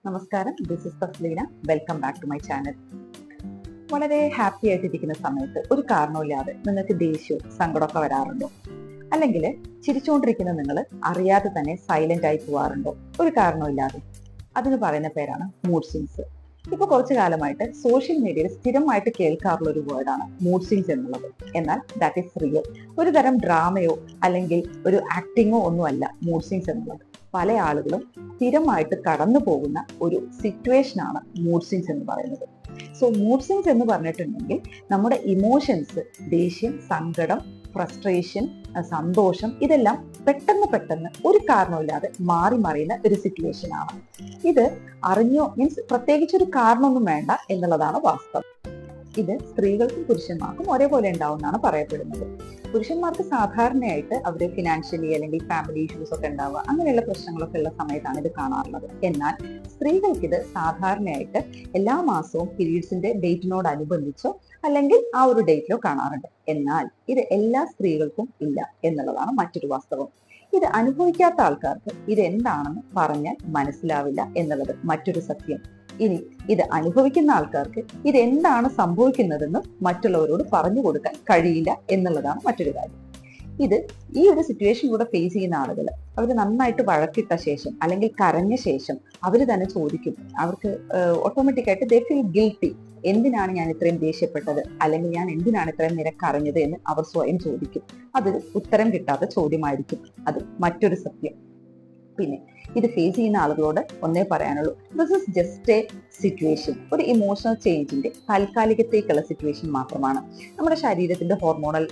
നമസ്കാരം, this is Tasleena. Welcome back to my channel. വളരെ happy ആയിട്ടിരിക്കുന്ന സമയത്ത് ഒരു കാരണവുമില്ലാതെ നിങ്ങൾക്ക് ദേഷ്യവും സങ്കടമൊക്കെ വരാറുണ്ടോ? അല്ലെങ്കിൽ ചിരിച്ചുകൊണ്ടിരിക്കുന്ന നിങ്ങൾ അറിയാതെ തന്നെ സൈലന്റ് ആയി പോവാറുണ്ടോ? ഒരു കാരണവുമില്ലാതെ. അതിന് പറയുന്ന പേരാണ് മൂഡ് സ്വിങ്സ്. ഇപ്പൊ കുറച്ചു കാലമായിട്ട് സോഷ്യൽ മീഡിയയിൽ സ്ഥിരമായിട്ട് കേൾക്കാറുള്ള ഒരു വേർഡാണ് മൂഡ് സ്വിങ്സ് എന്നുള്ളത്. എന്നാൽ ദാറ്റ് ഈസ് റിയൽ. ഒരു തരം ഡ്രാമയോ അല്ലെങ്കിൽ ഒരു ആക്ടിങ്ങോ ഒന്നുമല്ല മൂഡ് സ്വിങ്സ് എന്നുള്ളത്. പല ആളുകളും സ്ഥിരമായിട്ട് കടന്നു പോകുന്ന ഒരു സിറ്റുവേഷൻ ആണ് മൂഡ് സ്വിങ്സ് എന്ന് പറയുന്നത്. സോ മൂഡ് സ്വിങ്സ് എന്ന് പറഞ്ഞിട്ടുണ്ടെങ്കിൽ നമ്മുടെ ഇമോഷൻസ്, ദേഷ്യം, സങ്കടം, ഫ്രസ്ട്രേഷൻ, സന്തോഷം, ഇതെല്ലാം പെട്ടെന്ന് ഒരു കാരണവുമില്ലാതെ മാറി മറിയുന്ന ഒരു സിറ്റുവേഷൻ ആണ്. ഇത് അറിഞ്ഞോ മീൻസ് പ്രത്യേകിച്ച് ഒരു കാരണമൊന്നും വേണ്ട എന്നുള്ളതാണ് വാസ്തവം. ഇത് സ്ത്രീകൾക്കും പുരുഷന്മാർക്കും ഒരേപോലെ ഉണ്ടാവുമെന്നാണ് പറയപ്പെടുന്നത്. പുരുഷന്മാർക്ക് സാധാരണയായിട്ട് അവര് ഫിനാൻഷ്യലി അല്ലെങ്കിൽ ഫാമിലി ഇഷ്യൂസ് ഒക്കെ ഉണ്ടാവുക, അങ്ങനെയുള്ള പ്രശ്നങ്ങളൊക്കെ ഉള്ള സമയത്താണ് ഇത് കാണാറുള്ളത്. എന്നാൽ സ്ത്രീകൾക്ക് ഇത് സാധാരണയായിട്ട് എല്ലാ മാസവും പീരീഡ്സിന്റെ ഡേറ്റിനോടനുബന്ധിച്ചോ അല്ലെങ്കിൽ ആ ഒരു ഡേറ്റിലോ കാണാറുണ്ട്. എന്നാൽ ഇത് എല്ലാ സ്ത്രീകൾക്കും ഇല്ല എന്നുള്ളതാണ് മറ്റൊരു വാസ്തവം. ഇത് അനുഭവിക്കാത്ത ആൾക്കാർക്ക് ഇത് എന്താണെന്ന് പറഞ്ഞാൽ മനസ്സിലാവില്ല എന്നുള്ളത് മറ്റൊരു സത്യം. ഇനി ഇത് അനുഭവിക്കുന്ന ആൾക്കാർക്ക് ഇത് എന്താണ് സംഭവിക്കുന്നതെന്ന് മറ്റുള്ളവരോട് പറഞ്ഞു കൊടുക്കാൻ കഴിയില്ല എന്നുള്ളതാണ് മറ്റൊരു കാര്യം. ഇത് ഈ ഒരു സിറ്റുവേഷനിലൂടെ ഫേസ് ചെയ്യുന്ന ആളുകൾ അവർ നന്നായിട്ട് വഴക്കിട്ട ശേഷം അല്ലെങ്കിൽ കരഞ്ഞ ശേഷം അവർ തന്നെ ചോദിക്കും, അവർക്ക് ഓട്ടോമാറ്റിക്കായിട്ട് ദേ ഫീൽ ഗിൽറ്റി. എന്തിനാണ് ഞാൻ ഇത്രയും ദേഷ്യപ്പെട്ടത്, അല്ലെങ്കിൽ ഞാൻ എന്തിനാണ് ഇത്രയും നേരം കരഞ്ഞത് എന്ന് അവർ സ്വയം ചോദിക്കും. അതൊരു ഉത്തരം കിട്ടാത്ത ചോദ്യമായിരിക്കും. അത് മറ്റൊരു സത്യം. പിന്നെ ഇത് ഫേസ് ചെയ്യുന്ന ആളുകളോട് ഒന്നേ പറയാനുള്ളൂ, this is just A situation. ഒരു ഇമോഷണൽ ചേഞ്ചിന്റെ താൽക്കാലികത്തേക്കുള്ള സിറ്റുവേഷൻ മാത്രമാണ്. നമ്മുടെ ശരീരത്തിന്റെ ഹോർമോണൽ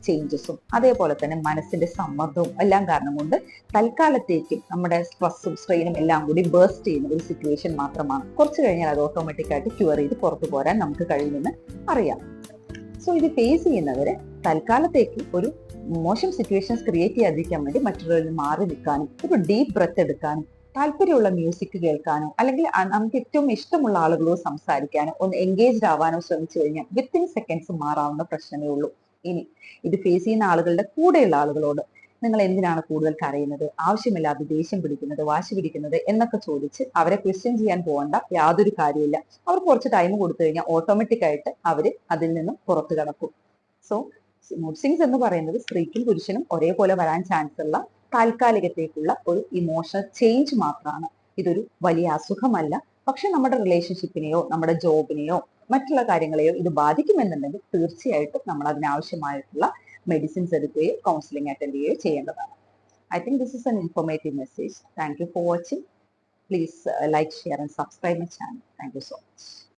ചേഞ്ചസും അതേപോലെ തന്നെ മനസ്സിന്റെ സമ്മർദ്ദവും എല്ലാം കാരണം കൊണ്ട് തൽക്കാലത്തേക്ക് നമ്മുടെ സ്ട്രെസ്സും സ്ട്രെയിനും എല്ലാം കൂടി ബേസ്റ്റ് ചെയ്യുന്ന ഒരു സിറ്റുവേഷൻ മാത്രമാണ്. കുറച്ച് കഴിഞ്ഞാൽ അത് ഓട്ടോമാറ്റിക്കായിട്ട് ക്യൂർ ചെയ്ത് പുറത്തു പോരാൻ നമുക്ക് കഴിയുമെന്ന് അറിയാം. സോ ഇത് ഫേസ് ചെയ്യുന്നവര് തൽക്കാലത്തേക്ക് ഒരു മോശം സിറ്റുവേഷൻസ് ക്രിയേറ്റ് ചെയ്യാതിരിക്കാൻ വേണ്ടി മറ്റുള്ളവരിൽ മാറി നിൽക്കാനും ഒരു ഡീപ്പ് ബ്രെത്ത് എടുക്കാനും താല്പര്യമുള്ള മ്യൂസിക് കേൾക്കാനോ അല്ലെങ്കിൽ നമുക്ക് ഏറ്റവും ഇഷ്ടമുള്ള ആളുകളോട് സംസാരിക്കാനോ ഒന്ന് എൻഗേജ്ഡ് ആവാനോ ശ്രമിച്ചു കഴിഞ്ഞാൽ വിത്തിൻ സെക്കൻഡ്സ് മാറാവുന്ന പ്രശ്നമേ ഉള്ളൂ. ഇനി ഇത് ഫേസ് ചെയ്യുന്ന ആളുകളുടെ കൂടെയുള്ള ആളുകളോട് നിങ്ങൾ എന്തിനാണ് കൂടുതൽ കരയുന്നത്, ആവശ്യമില്ലാതെ ദേഷ്യം പിടിക്കുന്നത്, വാശി പിടിക്കുന്നത് എന്നൊക്കെ ചോദിച്ച് അവരെ ക്വസ്റ്റ്യൻ ചെയ്യാൻ പോകേണ്ട യാതൊരു കാര്യമില്ല. അവർക്ക് കുറച്ച് ടൈം കൊടുത്തു കഴിഞ്ഞാൽ ഓട്ടോമാറ്റിക് ആയിട്ട് അവർ അതിൽ നിന്നും പുറത്തു കടക്കും. സോ മൂഡ് സ്വിങ്സ് എന്ന് പറയുന്നത് സ്ത്രീക്കും പുരുഷനും ഒരേപോലെ വരാൻ ചാൻസ് ഉള്ള താൽക്കാലികത്തേക്കുള്ള ഒരു ഇമോഷണൽ ചേഞ്ച് മാത്രമാണ്. ഇതൊരു വലിയ അസുഖമല്ല. പക്ഷെ നമ്മുടെ റിലേഷൻഷിപ്പിനെയോ നമ്മുടെ ജോബിനെയോ മറ്റുള്ള കാര്യങ്ങളെയോ ഇത് ബാധിക്കുമെന്നുണ്ടെങ്കിൽ തീർച്ചയായിട്ടും നമ്മൾ അതിനാവശ്യമായിട്ടുള്ള മെഡിസിൻസ് എടുക്കുകയോ കൗൺസിലിംഗ് അറ്റൻഡ് ചെയ്യുകയോ ചെയ്യേണ്ടതാണ്. I think this is an informative message. Thank you for watching. Please like, share and subscribe my channel. Thank you so much.